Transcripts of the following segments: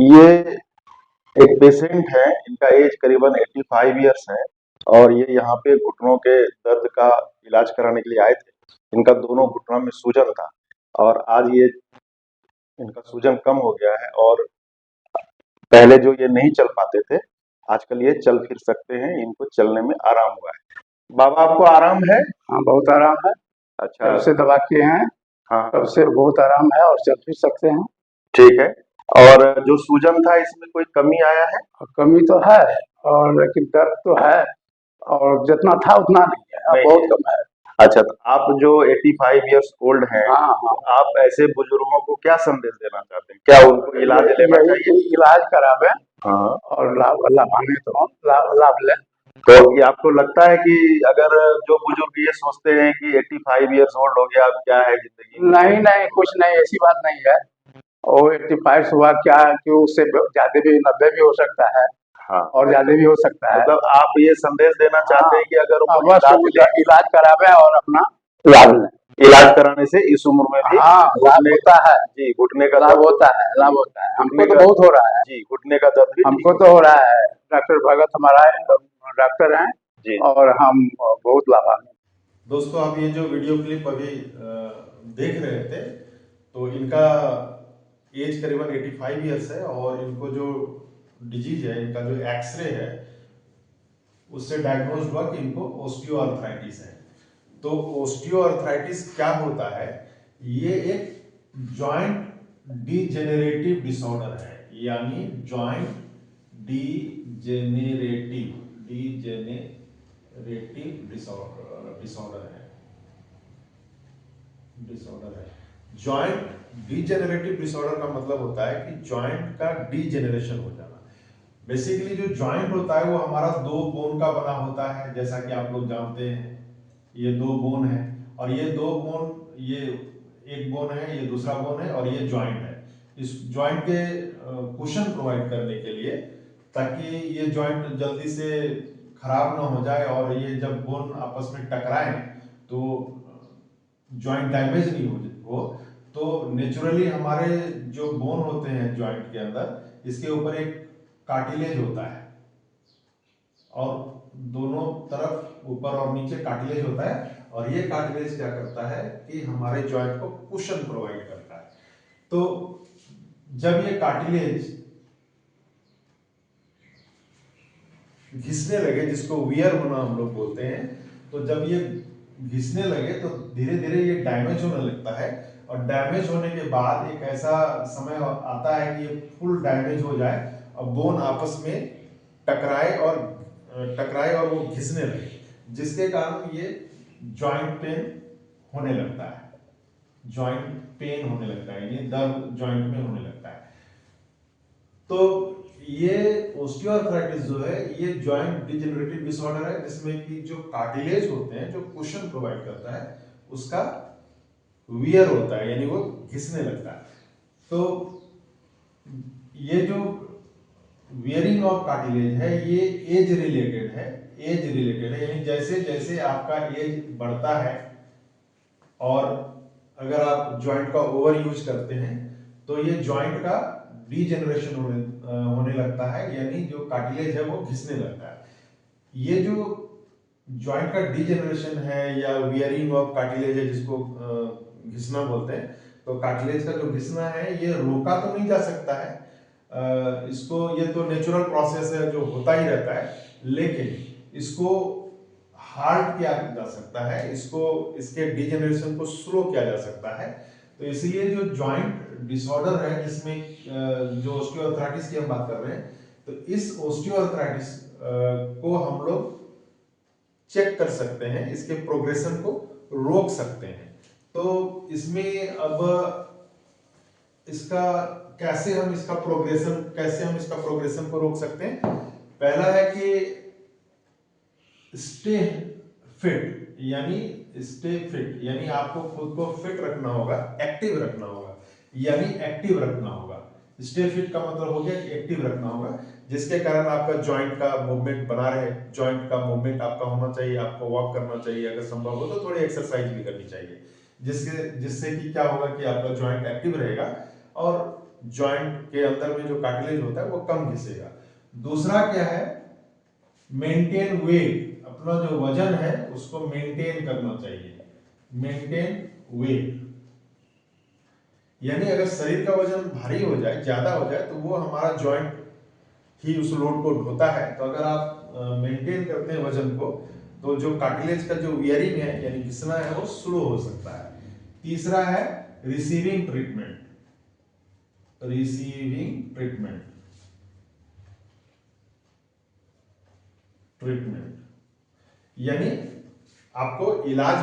ये एक पेशेंट है, इनका एज करीबन 85 ईयर्स है और ये यहाँ पे घुटनों के दर्द का इलाज कराने के लिए आए थे। इनका दोनों घुटनों में सूजन था और आज ये इनका सूजन कम हो गया है और पहले जो ये नहीं चल पाते थे, आजकल ये चल फिर सकते हैं, इनको चलने में आराम हुआ है। बाबा आपको आराम है? हाँ, बहुत आराम है। अच्छा। जब से दवा किए हैं हाँ, तब से बहुत आराम है और चल भी सकते हैं। ठीक है। और जो सूजन था इसमें कोई कमी आया है? और कमी तो है और लेकिन दर्द तो है और जितना था उतना नहीं है, अब नहीं बहुत है। कम है। अच्छा, तो आप जो 85 ईयर्स ओल्ड हैं, हाँ, तो हाँ। आप ऐसे बुजुर्गों को क्या संदेश देना चाहते हैं? क्या उनको इलाज लेना यही चाहिए? कि इलाज करावें हाँ। और लाभान्वित हों, लाभ लें। तो ये आपको लगता है कि अगर जो बुजुर्ग ये सोचते हैं कि 85 ईयर्स ओल्ड हो गया, अब क्या है जिंदगी में? नहीं, नहीं, कुछ नहीं, ऐसी बात नहीं है। और 85 हुआ क्या कि उससे ज़्यादा भी 90 भी हो सकता है हाँ, और ज़्यादा भी हो सकता है। मतलब आप ये संदेश देना चाहते हाँ, हैं कि अगर वो बस इलाज ले, इलाज करावें और अपना लाभ लें। इलाज कराने से इस उम्र में भी हाँ, लाभ घुटने होता है, जी, घुटने का लाभ दर्द होता है, जी, लाभ होता है। घुटने हमको तो का बहुत हो रहा है। जी, घुटने का दर्द भी ठीक हमको हो तो हो रहा है। डॉक्टर भगत हमारा डॉक्टर हैं जी। और हम बहुत लाभान्वित। दोस्तों, आप ये जो वीडियो क्लिप अभी देख रहे थे, तो इनका एज करीबन 85 ईयर्स है और इनको जो डिजीज है, इनका जो एक्सरे है, उससे डायग्नोज हुआ कि इनको ऑस्टियोआर्थराइटिस है। तो ऑस्टियोआर्थराइटिस क्या होता है? ये एक जॉइंट डीजेनरेटिव डिसऑर्डर है, यानी जॉइंट डीजेनेरेटिव डिसऑर्डर है। जॉइंट डीजेनरेटिव डिसऑर्डर का मतलब होता है कि जॉइंट का डीजेनरेशन हो जाना। बेसिकली जो जॉइंट होता है वो हमारा दो बोन का बना होता है, जैसा कि आप लोग जानते हैं। ये दो बोन है और ये दो बोन, ये एक बोन है, ये दूसरा बोन है और ये जॉइंट है। इस जॉइंट के कुशन प्रोवाइड करने के लिए, ताकि ये जॉइंट जल्दी से खराब ना हो जाए और ये जब बोन आपस में टकराए तो जॉइंट डैमेज नहीं हो, तो नेचुरली हमारे जो बोन होते हैं जॉइंट के अंदर, इसके ऊपर एक कार्टिलेज होता है और दोनों तरफ ऊपर और नीचे कार्टिलेज होता है और ये कार्टिलेज क्या करता है कि हमारे जॉइंट को कुशन प्रोवाइड करता है। तो जब ये कार्टिलेज घिसने लगे, जिसको वियर होना हम लोग बोलते हैं, तो जब ये घिसने लगे तो धीरे धीरे ये डैमेज होने लगता है और डैमेज होने के बाद एक ऐसा समय आता है कि ये फुल डैमेज हो जाए और बोन आपस में टकराए और वो घिसने लगे, जिसके कारण ये जॉइंट पेन होने लगता है। जॉइंट पेन होने लगता है, ये दर्द जॉइंट में होने लगता है। तो ये ओस्टियोआर्थराइटिस जो है, ये जॉइंट डिजेनरेटिव डिसऑर्डर है, जिसमें कि जो कार्टिलेज होते हैं, जो कुशन प्रोवाइड करता है, उसका वियर होता है, यानी वो घिसने लगता है। तो ये जो वियरिंग ऑफ कार्टिलेज है, ये एज रिलेटेड है। यानी जैसे जैसे आपका एज बढ़ता है और अगर आप जॉइंट का ओवर यूज करते हैं तो ये जॉइंट का डीजेनरेशन होने लगता है, यानी जो कार्टिलेज है वो घिसने लगता है। ये जो जॉइंट का डीजेनरेशन है या वियरिंग ऑफ कार्टिलेज है, जिसको घिसना बोलते हैं, तो कार्टिलेज का जो घिसना है ये रोका तो नहीं जा सकता है, इसको, ये तो नेचुरल प्रोसेस है जो होता ही रहता है, लेकिन इसको हार्ड किया जा सकता है, इसको, इसके डिजेनरेशन को स्लो किया जा सकता है। तो इसलिए जो जॉइंट डिसऑर्डर है, जिसमें जो ऑस्टियोआर्थराइटिस की हम बात कर रहे हैं, तो इस ऑस्टियोआर्थराइटिस को हम लोग चेक कर सकते हैं, इसके प्रोग्रेशन को रोक सकते हैं। तो इसमें अब इसका कैसे हम इसका प्रोग्रेशन को रोक सकते हैं? पहला है कि स्टे फिट, यानी आपको खुद को फिट रखना होगा, एक्टिव रखना होगा, यानी एक्टिव रखना होगा। स्टे फिट का मतलब हो गया कि एक्टिव रखना होगा, जिसके कारण आपका जॉइंट का मूवमेंट बना रहे। जॉइंट का मूवमेंट आपका होना चाहिए, आपको वॉक करना चाहिए, अगर संभव हो तो थोड़ी एक्सरसाइज भी करनी चाहिए, जिससे कि क्या होगा कि आपका जॉइंट एक्टिव रहेगा और जॉइंट के अंदर में जो कार्टिलेज होता है वो कम घिसेगा। दूसरा क्या है, मेंटेन वेट, अपना जो वजन है उसको मेंटेन करना चाहिए। मेंटेन वेट यानी अगर शरीर का वजन भारी हो जाए, ज्यादा हो जाए, तो वो हमारा जॉइंट ही उस लोड को ढोता है। तो अगर आप मेंटेन करते हैं वजन को, तो जो कार्टिलेज का जो वियरिंग है यानी घिसना है वो स्लो हो सकता है। तीसरा है रिसीविंग ट्रीटमेंट। रिसीविंग ट्रीटमेंट यानी आपको इलाज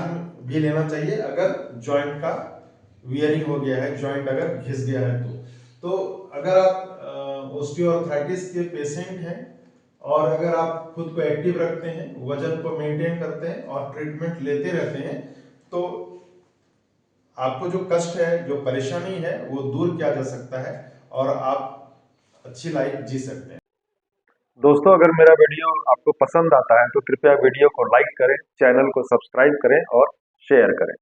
भी लेना चाहिए अगर जॉइंट का वियरिंग हो गया है, जॉइंट अगर घिस गया है तो अगर आप ऑस्टियोआर्थराइटिस के पेशेंट हैं और अगर आप खुद को एक्टिव रखते हैं, वजन को मेंटेन करते हैं और ट्रीटमेंट लेते रहते हैं, तो आपको जो कष्ट है, जो परेशानी है, वो दूर किया जा सकता है और आप अच्छी लाइफ जी सकते हैं। दोस्तों, अगर मेरा वीडियो आपको पसंद आता है तो कृपया वीडियो को लाइक करें, चैनल को सब्सक्राइब करें और शेयर करें।